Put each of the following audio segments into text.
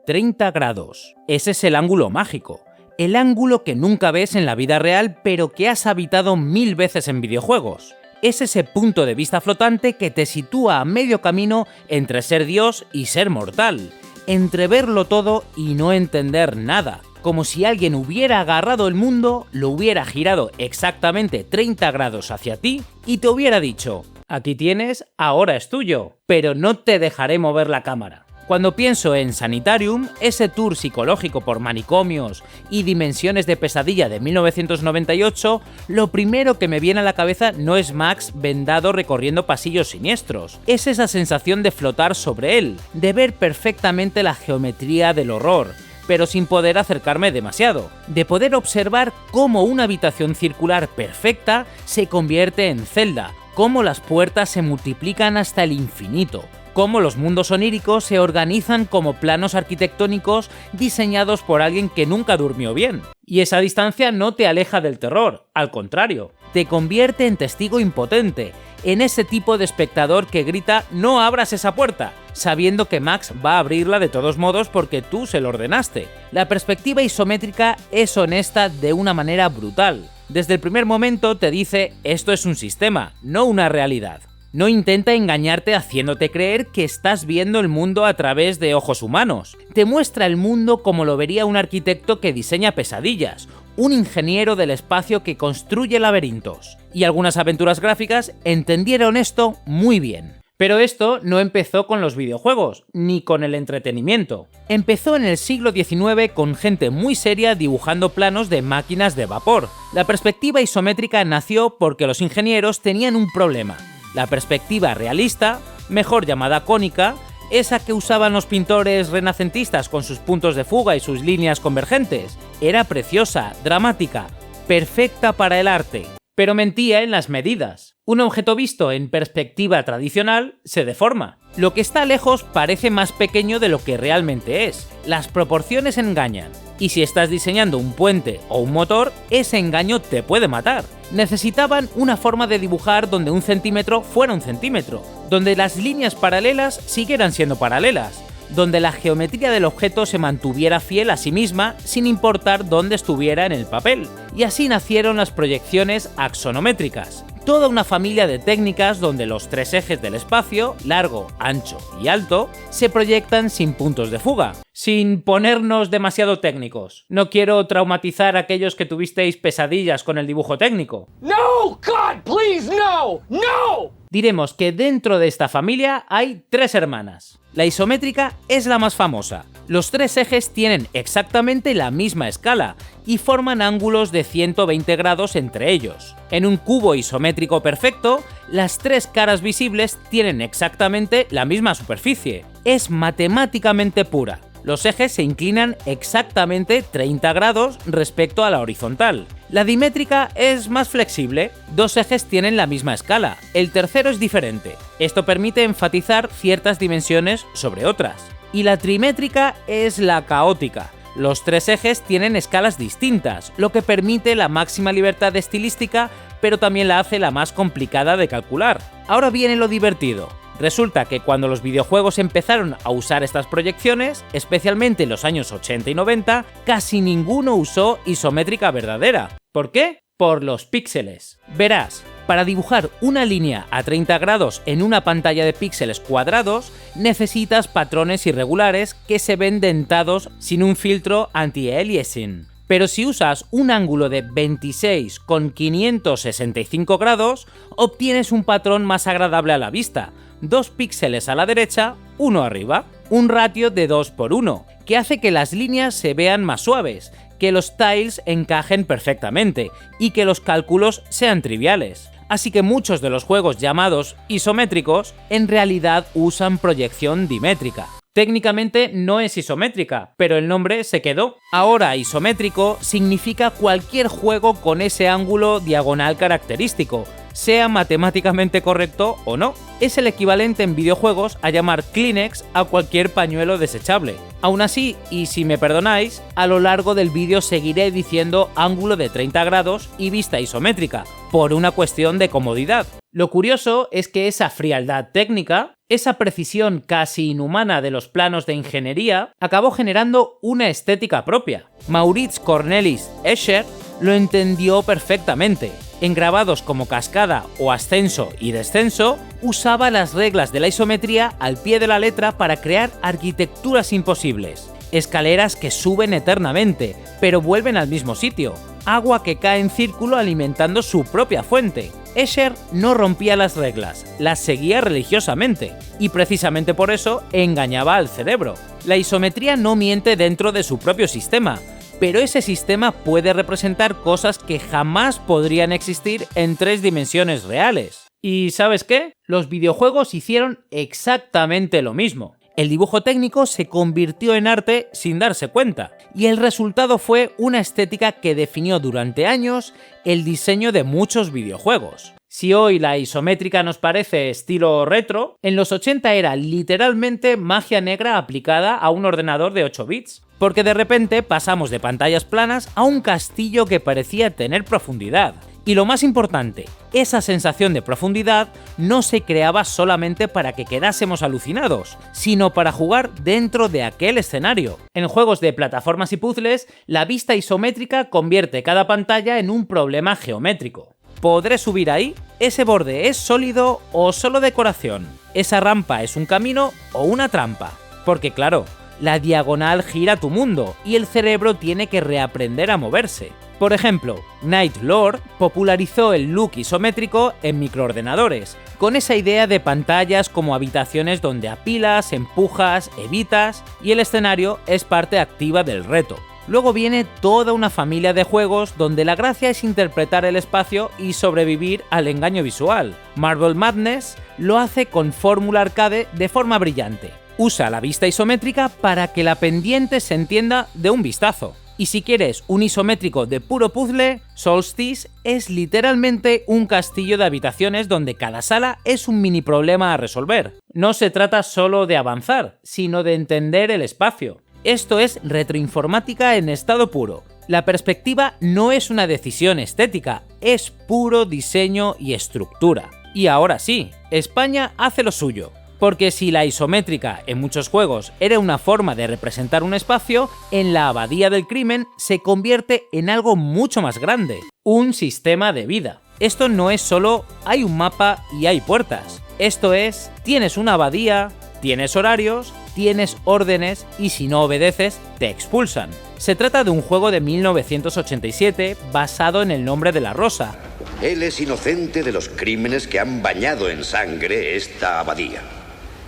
30 grados. Ese es el ángulo mágico. El ángulo que nunca ves en la vida real, pero que has habitado 1000 veces en videojuegos. Es ese punto de vista flotante que te sitúa a medio camino entre ser Dios y ser mortal, entre verlo todo y no entender nada, como si alguien hubiera agarrado el mundo, lo hubiera girado exactamente 30 grados hacia ti y te hubiera dicho: aquí tienes, ahora es tuyo, pero no te dejaré mover la cámara. Cuando pienso en Sanitarium, ese tour psicológico por manicomios y dimensiones de pesadilla de 1998, lo primero que me viene a la cabeza no es Max vendado recorriendo pasillos siniestros, es esa sensación de flotar sobre él, de ver perfectamente la geometría del horror, pero sin poder acercarme demasiado, de poder observar cómo una habitación circular perfecta se convierte en celda, cómo las puertas se multiplican hasta el infinito, cómo los mundos oníricos se organizan como planos arquitectónicos diseñados por alguien que nunca durmió bien. Y esa distancia no te aleja del terror, al contrario, te convierte en testigo impotente, en ese tipo de espectador que grita «no abras esa puerta», sabiendo que Max va a abrirla de todos modos porque tú se lo ordenaste. La perspectiva isométrica es honesta de una manera brutal. Desde el primer momento te dice «esto es un sistema, no una realidad». No intenta engañarte haciéndote creer que estás viendo el mundo a través de ojos humanos. Te muestra el mundo como lo vería un arquitecto que diseña pesadillas, un ingeniero del espacio que construye laberintos. Y algunas aventuras gráficas entendieron esto muy bien. Pero esto no empezó con los videojuegos, ni con el entretenimiento. Empezó en el siglo XIX con gente muy seria dibujando planos de máquinas de vapor. La perspectiva isométrica nació porque los ingenieros tenían un problema. La perspectiva realista, mejor llamada cónica, esa que usaban los pintores renacentistas con sus puntos de fuga y sus líneas convergentes, era preciosa, dramática, perfecta para el arte, pero mentía en las medidas. Un objeto visto en perspectiva tradicional se deforma. Lo que está lejos parece más pequeño de lo que realmente es. Las proporciones engañan. Y si estás diseñando un puente o un motor, ese engaño te puede matar. Necesitaban una forma de dibujar donde un centímetro fuera un centímetro, donde las líneas paralelas siguieran siendo paralelas, donde la geometría del objeto se mantuviera fiel a sí misma sin importar dónde estuviera en el papel. Y así nacieron las proyecciones axonométricas. Toda una familia de técnicas donde los tres ejes del espacio, largo, ancho y alto, se proyectan sin puntos de fuga. Sin ponernos demasiado técnicos. No quiero traumatizar a aquellos que tuvisteis pesadillas con el dibujo técnico. No, God, please, no, no! Diremos que dentro de esta familia hay 3 hermanas. La isométrica es la más famosa. Los 3 ejes tienen exactamente la misma escala y forman ángulos de 120 grados entre ellos. En un cubo isométrico perfecto, las 3 caras visibles tienen exactamente la misma superficie. Es matemáticamente pura. Los ejes se inclinan exactamente 30 grados respecto a la horizontal. La dimétrica es más flexible, 2 ejes tienen la misma escala, el tercero es diferente. Esto permite enfatizar ciertas dimensiones sobre otras. Y la trimétrica es la caótica. Los 3 ejes tienen escalas distintas, lo que permite la máxima libertad estilística, pero también la hace la más complicada de calcular. Ahora viene lo divertido. Resulta que cuando los videojuegos empezaron a usar estas proyecciones, especialmente en los años 80 y 90, casi ninguno usó isométrica verdadera. ¿Por qué? Por los píxeles. Verás, para dibujar una línea a 30 grados en una pantalla de píxeles cuadrados, necesitas patrones irregulares que se ven dentados sin un filtro anti-aliasing. Pero si usas un ángulo de 26 con 565 grados, obtienes un patrón más agradable a la vista. 2 píxeles a la derecha, 1 arriba, un ratio de 2 por 1, que hace que las líneas se vean más suaves, que los tiles encajen perfectamente y que los cálculos sean triviales. Así que muchos de los juegos llamados isométricos en realidad usan proyección dimétrica. Técnicamente no es isométrica, pero el nombre se quedó. Ahora isométrico significa cualquier juego con ese ángulo diagonal característico, sea matemáticamente correcto o no. Es el equivalente en videojuegos a llamar Kleenex a cualquier pañuelo desechable. Aún así, y si me perdonáis, a lo largo del vídeo seguiré diciendo ángulo de 30 grados y vista isométrica, por una cuestión de comodidad. Lo curioso es que esa frialdad técnica Esa precisión casi inhumana de los planos de ingeniería acabó generando una estética propia. Maurits Cornelis Escher lo entendió perfectamente. En grabados como cascada o ascenso y descenso, usaba las reglas de la isometría al pie de la letra para crear arquitecturas imposibles. Escaleras que suben eternamente, pero vuelven al mismo sitio. Agua que cae en círculo alimentando su propia fuente. Escher no rompía las reglas, las seguía religiosamente, y precisamente por eso engañaba al cerebro. La isometría no miente dentro de su propio sistema, pero ese sistema puede representar cosas que jamás podrían existir en 3 dimensiones reales. ¿Y sabes qué? Los videojuegos hicieron exactamente lo mismo. El dibujo técnico se convirtió en arte sin darse cuenta, y el resultado fue una estética que definió durante años el diseño de muchos videojuegos. Si hoy la isométrica nos parece estilo retro, en los 80 era literalmente magia negra aplicada a un ordenador de 8 bits, porque de repente pasamos de pantallas planas a un castillo que parecía tener profundidad. Y lo más importante, esa sensación de profundidad no se creaba solamente para que quedásemos alucinados, sino para jugar dentro de aquel escenario. En juegos de plataformas y puzzles, la vista isométrica convierte cada pantalla en un problema geométrico. ¿Podré subir ahí? ¿Ese borde es sólido o solo decoración? ¿Esa rampa es un camino o una trampa? Porque claro, la diagonal gira tu mundo y el cerebro tiene que reaprender a moverse. Por ejemplo, Knight Lore popularizó el look isométrico en microordenadores, con esa idea de pantallas como habitaciones donde apilas, empujas, evitas y el escenario es parte activa del reto. Luego viene toda una familia de juegos donde la gracia es interpretar el espacio y sobrevivir al engaño visual. Marble Madness lo hace con Fórmula Arcade de forma brillante. Usa la vista isométrica para que la pendiente se entienda de un vistazo. Y si quieres un isométrico de puro puzzle, Solstice es literalmente un castillo de habitaciones donde cada sala es un mini problema a resolver. No se trata solo de avanzar, sino de entender el espacio. Esto es retroinformática en estado puro. La perspectiva no es una decisión estética, es puro diseño y estructura. Y ahora sí, España hace lo suyo. Porque si la isométrica en muchos juegos era una forma de representar un espacio, en la Abadía del Crimen se convierte en algo mucho más grande, un sistema de vida. Esto no es solo hay un mapa y hay puertas. Esto es, tienes una abadía, tienes horarios, tienes órdenes y si no obedeces, te expulsan. Se trata de un juego de 1987 basado en El nombre de la rosa. Él es inocente de los crímenes que han bañado en sangre esta abadía.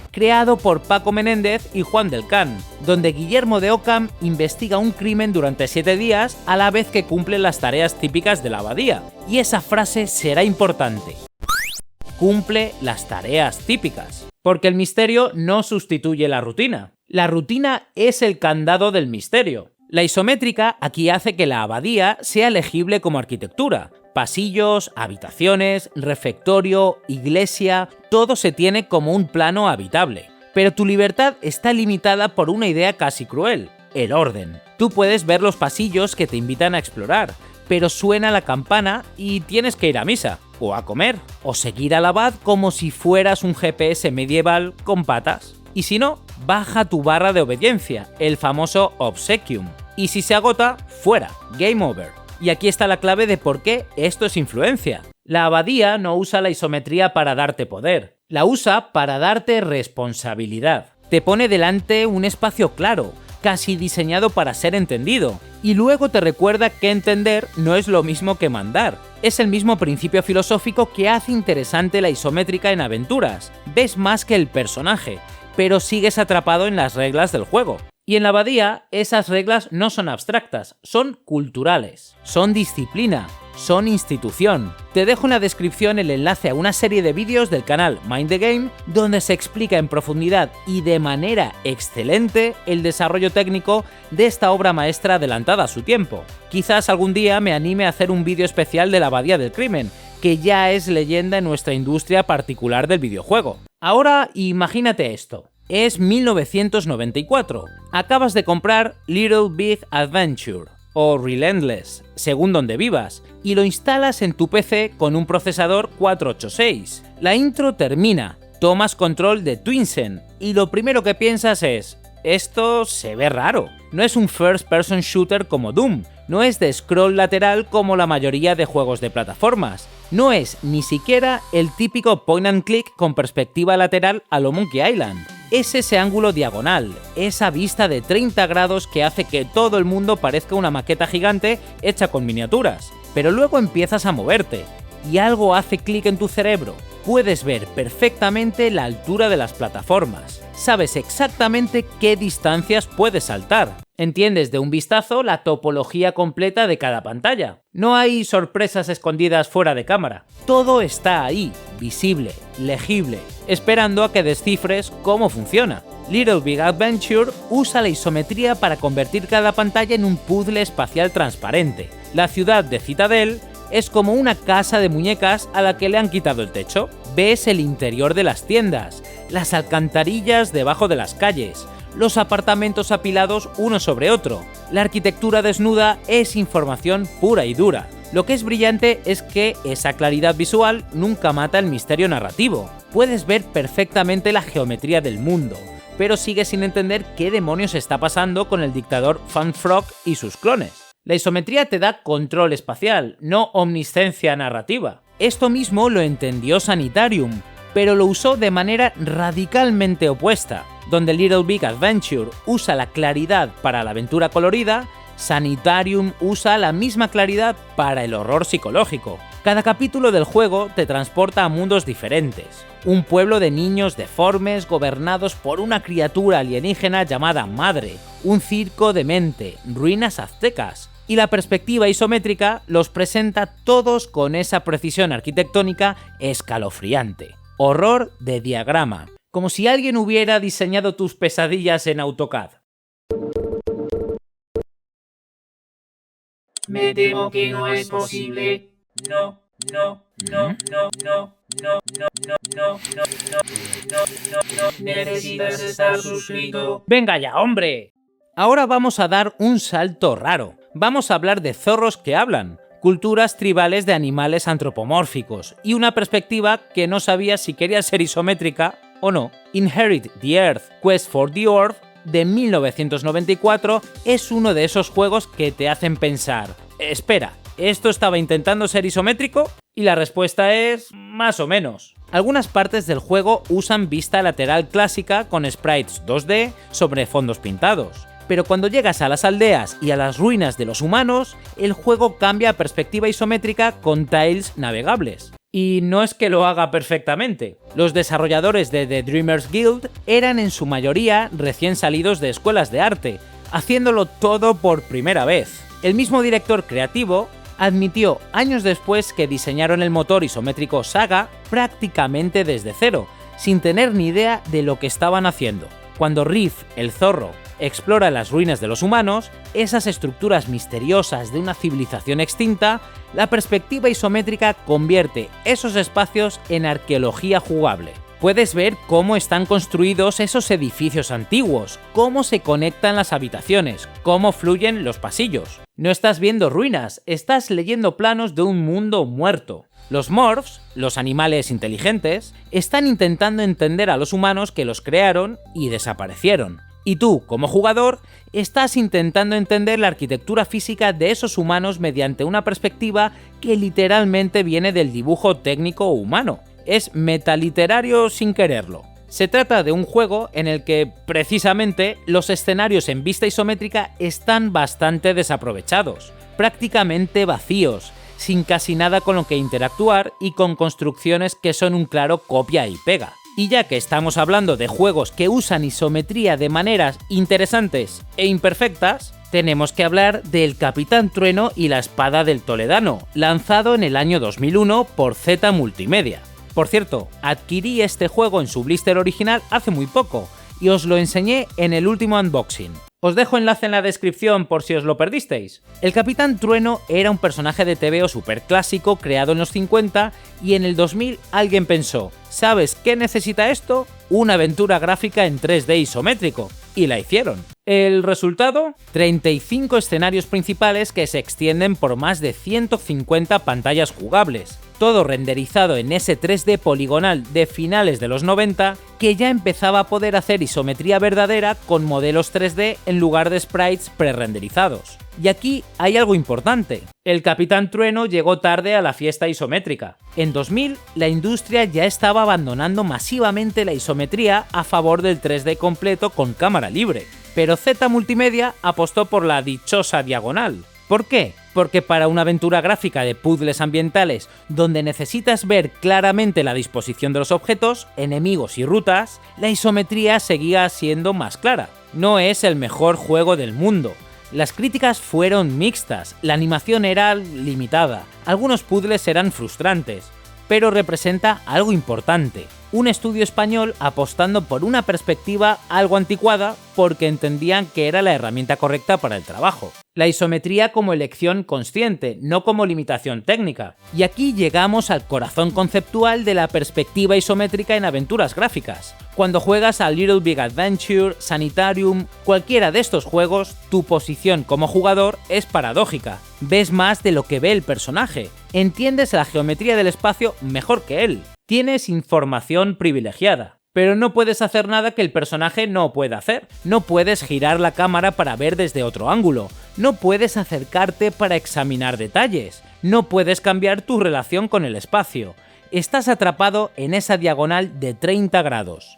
Creado por Paco Menéndez y Juan del Can, donde Guillermo de Ockham investiga un crimen durante 7 días a la vez que cumple las tareas típicas de la abadía. Y esa frase será importante. Cumple las tareas típicas. Porque el misterio no sustituye la rutina. La rutina es el candado del misterio. La isométrica aquí hace que la abadía sea legible como arquitectura. Pasillos, habitaciones, refectorio, iglesia, todo se tiene como un plano habitable. Pero tu libertad está limitada por una idea casi cruel, el orden. Tú puedes ver los pasillos que te invitan a explorar, pero suena la campana y tienes que ir a misa, o a comer, o seguir al abad como si fueras un GPS medieval con patas. Y si no, baja tu barra de obediencia, el famoso obsequium. Y si se agota, fuera, game over. Y aquí está la clave de por qué esto es influencia. La abadía no usa la isometría para darte poder, la usa para darte responsabilidad. Te pone delante un espacio claro, casi diseñado para ser entendido, y luego te recuerda que entender no es lo mismo que mandar. Es el mismo principio filosófico que hace interesante la isométrica en aventuras. Ves más que el personaje, pero sigues atrapado en las reglas del juego. Y en la abadía, esas reglas no son abstractas, son culturales, son disciplina, son institución. Te dejo en la descripción el enlace a una serie de vídeos del canal Mind the Game donde se explica en profundidad y de manera excelente el desarrollo técnico de esta obra maestra adelantada a su tiempo. Quizás algún día me anime a hacer un vídeo especial de la Abadía del Crimen, que ya es leyenda en nuestra industria particular del videojuego. Ahora imagínate esto. Es 1994. Acabas de comprar Little Big Adventure o Relentless, según donde vivas, y lo instalas en tu PC con un procesador 486. La intro termina, tomas control de Twinsen y lo primero que piensas es: esto se ve raro. No es un first person shooter como Doom, no es de scroll lateral como la mayoría de juegos de plataformas, no es ni siquiera el típico point and click con perspectiva lateral a lo Monkey Island. Es ese ángulo diagonal, esa vista de 30 grados que hace que todo el mundo parezca una maqueta gigante hecha con miniaturas. Pero luego empiezas a moverte y algo hace clic en tu cerebro. Puedes ver perfectamente la altura de las plataformas. Sabes exactamente qué distancias puedes saltar. Entiendes de un vistazo la topología completa de cada pantalla. No hay sorpresas escondidas fuera de cámara. Todo está ahí, visible, legible, esperando a que descifres cómo funciona. Little Big Adventure usa la isometría para convertir cada pantalla en un puzzle espacial transparente. La ciudad de Citadel es como una casa de muñecas a la que le han quitado el techo. Ves el interior de las tiendas, las alcantarillas debajo de las calles, los apartamentos apilados uno sobre otro. La arquitectura desnuda es información pura y dura. Lo que es brillante es que esa claridad visual nunca mata el misterio narrativo. Puedes ver perfectamente la geometría del mundo, pero sigues sin entender qué demonios está pasando con el dictador Funfrog y sus clones. La isometría te da control espacial, no omniscencia narrativa. Esto mismo lo entendió Sanitarium, pero lo usó de manera radicalmente opuesta. Donde Little Big Adventure usa la claridad para la aventura colorida, Sanitarium usa la misma claridad para el horror psicológico. Cada capítulo del juego te transporta a mundos diferentes. Un pueblo de niños deformes gobernados por una criatura alienígena llamada Madre, un circo demente, ruinas aztecas. Y la perspectiva isométrica los presenta todos con esa precisión arquitectónica escalofriante. Horror de diagrama, como si alguien hubiera diseñado tus pesadillas en AutoCAD. Me temo que no es posible. No. Necesitas estar suscrito. ¡Venga ya, hombre! Ahora vamos a dar un salto raro. Vamos a hablar de zorros que hablan, culturas tribales de animales antropomórficos y una perspectiva que no sabía si quería ser isométrica o no. Inherit the Earth, Quest for the Orb de 1994 es uno de esos juegos que te hacen pensar: espera, ¿esto estaba intentando ser isométrico? Y la respuesta es: más o menos. Algunas partes del juego usan vista lateral clásica con sprites 2D sobre fondos pintados. Pero cuando llegas a las aldeas y a las ruinas de los humanos, el juego cambia a perspectiva isométrica con tiles navegables. Y no es que lo haga perfectamente. Los desarrolladores de The Dreamers Guild eran en su mayoría recién salidos de escuelas de arte, haciéndolo todo por primera vez. El mismo director creativo admitió años después que diseñaron el motor isométrico Saga prácticamente desde cero, sin tener ni idea de lo que estaban haciendo. Cuando Riff, el zorro, explora las ruinas de los humanos, esas estructuras misteriosas de una civilización extinta, la perspectiva isométrica convierte esos espacios en arqueología jugable. Puedes ver cómo están construidos esos edificios antiguos, cómo se conectan las habitaciones, cómo fluyen los pasillos. No estás viendo ruinas, estás leyendo planos de un mundo muerto. Los morphs, los animales inteligentes, están intentando entender a los humanos que los crearon y desaparecieron. Y tú, como jugador, estás intentando entender la arquitectura física de esos humanos mediante una perspectiva que literalmente viene del dibujo técnico humano. Es metaliterario sin quererlo. Se trata de un juego en el que, precisamente, los escenarios en vista isométrica están bastante desaprovechados, prácticamente vacíos, sin casi nada con lo que interactuar y con construcciones que son un claro copia y pega. Y ya que estamos hablando de juegos que usan isometría de maneras interesantes e imperfectas, tenemos que hablar del Capitán Trueno y la Espada del Toledano, lanzado en el año 2001 por Z Multimedia. Por cierto, adquirí este juego en su blister original hace muy poco y os lo enseñé en el último unboxing. Os dejo enlace en la descripción por si os lo perdisteis. El Capitán Trueno era un personaje de TVO super clásico creado en los 50 y en el 2000 alguien pensó: ¿sabes qué necesita esto? Una aventura gráfica en 3D isométrico. y la hicieron. ¿El resultado? 35 escenarios principales que se extienden por más de 150 pantallas jugables, todo renderizado en ese 3D poligonal de finales de los 90 que ya empezaba a poder hacer isometría verdadera con modelos 3D en lugar de sprites prerenderizados. Y aquí hay algo importante. El Capitán Trueno llegó tarde a la fiesta isométrica. En 2000, la industria ya estaba abandonando masivamente la isometría a favor del 3D completo con cámara libre. Pero Z Multimedia apostó por la dichosa diagonal. ¿Por qué? Porque para una aventura gráfica de puzzles ambientales donde necesitas ver claramente la disposición de los objetos, enemigos y rutas, la isometría seguía siendo más clara. No es el mejor juego del mundo. Las críticas fueron mixtas, la animación era limitada, algunos puzzles eran frustrantes, pero representa algo importante. Un estudio español apostando por una perspectiva algo anticuada porque entendían que era la herramienta correcta para el trabajo. La isometría como elección consciente, no como limitación técnica. Y aquí llegamos al corazón conceptual de la perspectiva isométrica en aventuras gráficas. Cuando juegas a Little Big Adventure, Sanitarium, cualquiera de estos juegos, tu posición como jugador es paradójica. Ves más de lo que ve el personaje. Entiendes la geometría del espacio mejor que él. Tienes información privilegiada, pero no puedes hacer nada que el personaje no pueda hacer. No puedes girar la cámara para ver desde otro ángulo, no puedes acercarte para examinar detalles, no puedes cambiar tu relación con el espacio. Estás atrapado en esa diagonal de 30 grados.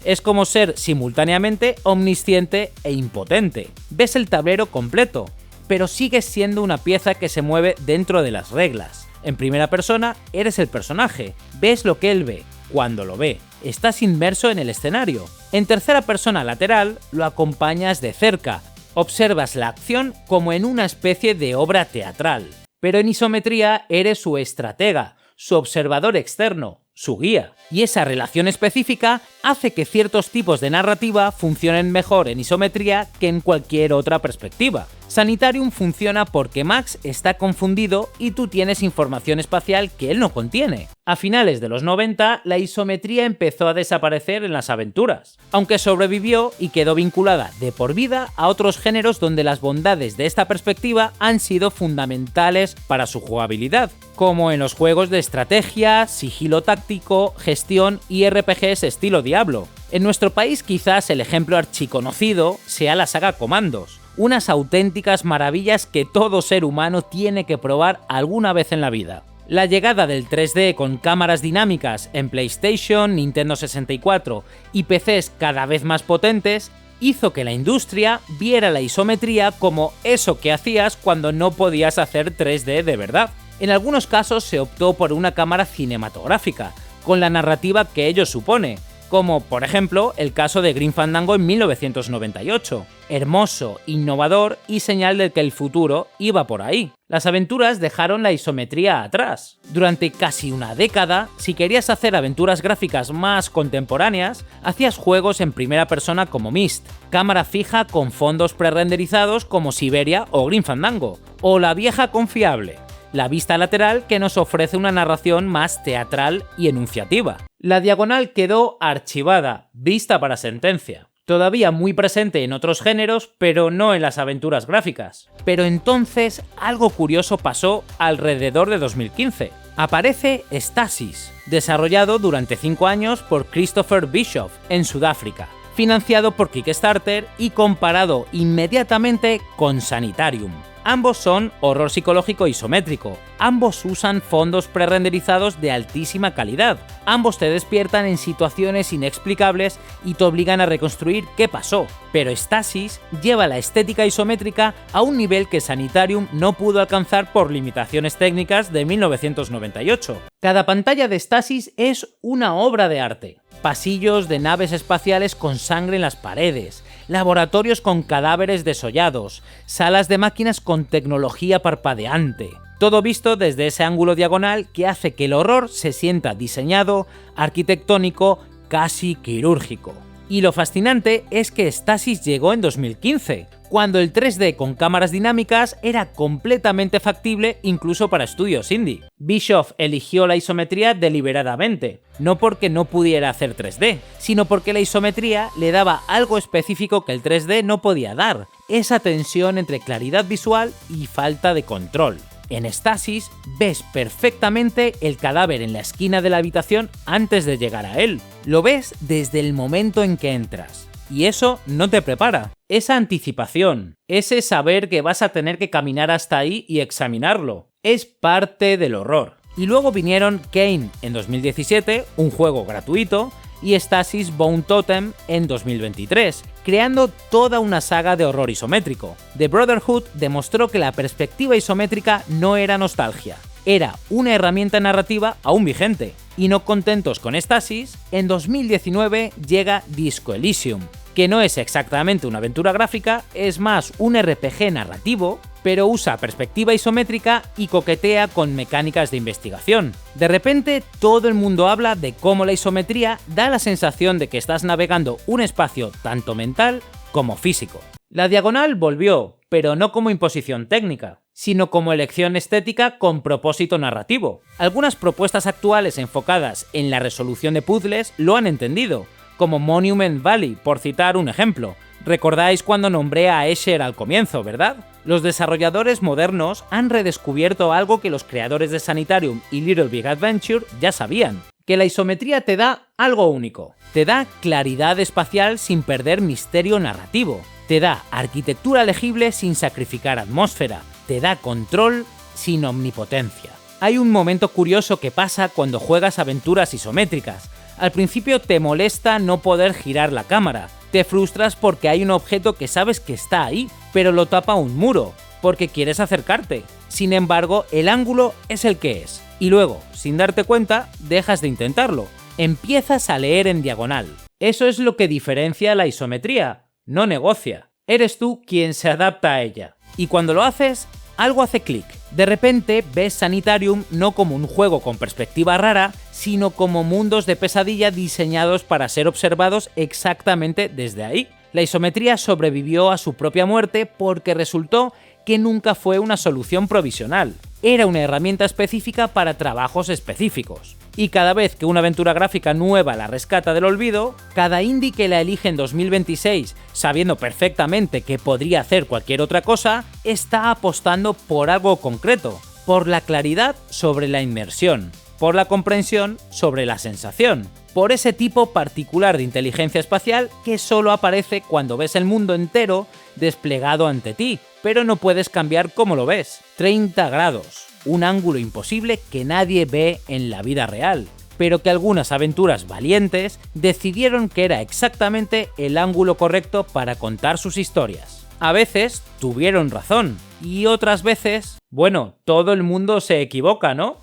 Es como ser simultáneamente omnisciente e impotente. Ves el tablero completo, pero sigues siendo una pieza que se mueve dentro de las reglas. En primera persona, eres el personaje, ves lo que él ve, cuando lo ve, estás inmerso en el escenario. En tercera persona lateral, lo acompañas de cerca, observas la acción como en una especie de obra teatral. Pero en isometría eres su estratega, su observador externo, su guía. Y esa relación específica hace que ciertos tipos de narrativa funcionen mejor en isometría que en cualquier otra perspectiva. Sanitarium funciona porque Max está confundido y tú tienes información espacial que él no contiene. A finales de los 90, la isometría empezó a desaparecer en las aventuras, aunque sobrevivió y quedó vinculada de por vida a otros géneros donde las bondades de esta perspectiva han sido fundamentales para su jugabilidad, como en los juegos de estrategia, sigilo táctico, gestión y RPGs estilo Diablo. En nuestro país quizás el ejemplo archiconocido sea la saga Commandos, unas auténticas maravillas que todo ser humano tiene que probar alguna vez en la vida. La llegada del 3D con cámaras dinámicas en PlayStation, Nintendo 64 y PCs cada vez más potentes hizo que la industria viera la isometría como eso que hacías cuando no podías hacer 3D de verdad. En algunos casos se optó por una cámara cinematográfica, con la narrativa que ello supone, como por ejemplo el caso de Grim Fandango en 1998. Hermoso, innovador y señal de que el futuro iba por ahí. Las aventuras dejaron la isometría atrás. Durante casi una década, si querías hacer aventuras gráficas más contemporáneas, hacías juegos en primera persona como Myst, cámara fija con fondos prerenderizados como Siberia o Grim Fandango, o la vieja confiable, la vista lateral que nos ofrece una narración más teatral y enunciativa. La diagonal quedó archivada, vista para sentencia. Todavía muy presente en otros géneros, pero no en las aventuras gráficas. Pero entonces algo curioso pasó alrededor de 2015. Aparece Stasis, desarrollado durante 5 años por Christopher Bischoff en Sudáfrica, financiado por Kickstarter y comparado inmediatamente con Sanitarium. Ambos son horror psicológico isométrico, ambos usan fondos prerenderizados de altísima calidad, ambos te despiertan en situaciones inexplicables y te obligan a reconstruir qué pasó, pero Stasis lleva la estética isométrica a un nivel que Sanitarium no pudo alcanzar por limitaciones técnicas de 1998. Cada pantalla de Stasis es una obra de arte. Pasillos de naves espaciales con sangre en las paredes, laboratorios con cadáveres desollados, salas de máquinas con tecnología parpadeante. Todo visto desde ese ángulo diagonal que hace que el horror se sienta diseñado, arquitectónico, casi quirúrgico. Y lo fascinante es que Stasis llegó en 2015, cuando el 3D con cámaras dinámicas era completamente factible incluso para estudios indie. Bischoff eligió la isometría deliberadamente, no porque no pudiera hacer 3D, sino porque la isometría le daba algo específico que el 3D no podía dar, esa tensión entre claridad visual y falta de control. En Stasis ves perfectamente el cadáver en la esquina de la habitación antes de llegar a él. Lo ves desde el momento en que entras. Y eso no te prepara. Esa anticipación, ese saber que vas a tener que caminar hasta ahí y examinarlo, es parte del horror. Y luego vinieron Kane en 2017, un juego gratuito, y Stasis Bone Totem en 2023, creando toda una saga de horror isométrico. The Brotherhood demostró que la perspectiva isométrica no era nostalgia, era una herramienta narrativa aún vigente. Y no contentos con Stasis, en 2019 llega Disco Elysium, que no es exactamente una aventura gráfica, es más un RPG narrativo, pero usa perspectiva isométrica y coquetea con mecánicas de investigación. De repente, todo el mundo habla de cómo la isometría da la sensación de que estás navegando un espacio tanto mental como físico. La diagonal volvió, pero no como imposición técnica, sino como elección estética con propósito narrativo. Algunas propuestas actuales enfocadas en la resolución de puzzles lo han entendido, como Monument Valley, por citar un ejemplo. Recordáis cuando nombré a Escher al comienzo, ¿verdad? Los desarrolladores modernos han redescubierto algo que los creadores de Sanitarium y Little Big Adventure ya sabían, que la isometría te da algo único. Te da claridad espacial sin perder misterio narrativo. Te da arquitectura legible sin sacrificar atmósfera. Te da control sin omnipotencia. Hay un momento curioso que pasa cuando juegas aventuras isométricas. Al principio te molesta no poder girar la cámara. Te frustras porque hay un objeto que sabes que está ahí, pero lo tapa un muro, porque quieres acercarte. Sin embargo, el ángulo es el que es. Y luego, sin darte cuenta, dejas de intentarlo. Empiezas a leer en diagonal. Eso es lo que diferencia la isometría. No negocia. Eres tú quien se adapta a ella. Y cuando lo haces, algo hace clic. De repente ves Sanitarium no como un juego con perspectiva rara, sino como mundos de pesadilla diseñados para ser observados exactamente desde ahí. La isometría sobrevivió a su propia muerte porque resultó que nunca fue una solución provisional. Era una herramienta específica para trabajos específicos. Y cada vez que una aventura gráfica nueva la rescata del olvido, cada indie que la elige en 2026, sabiendo perfectamente que podría hacer cualquier otra cosa, está apostando por algo concreto, por la claridad sobre la inmersión, por la comprensión sobre la sensación, por ese tipo particular de inteligencia espacial que solo aparece cuando ves el mundo entero desplegado ante ti, pero no puedes cambiar cómo lo ves. 30 grados, un ángulo imposible que nadie ve en la vida real, pero que algunas aventuras valientes decidieron que era exactamente el ángulo correcto para contar sus historias. A veces tuvieron razón, y otras veces, bueno, todo el mundo se equivoca, ¿no?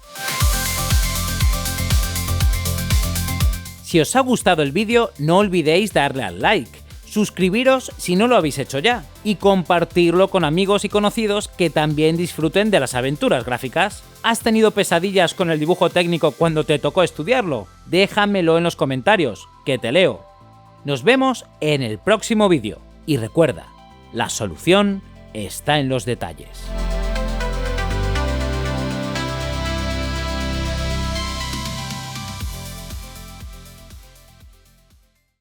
Si os ha gustado el vídeo, no olvidéis darle al like, suscribiros si no lo habéis hecho ya, y compartirlo con amigos y conocidos que también disfruten de las aventuras gráficas. ¿Has tenido pesadillas con el dibujo técnico cuando te tocó estudiarlo? Déjamelo en los comentarios, que te leo. Nos vemos en el próximo vídeo, y recuerda, la solución está en los detalles.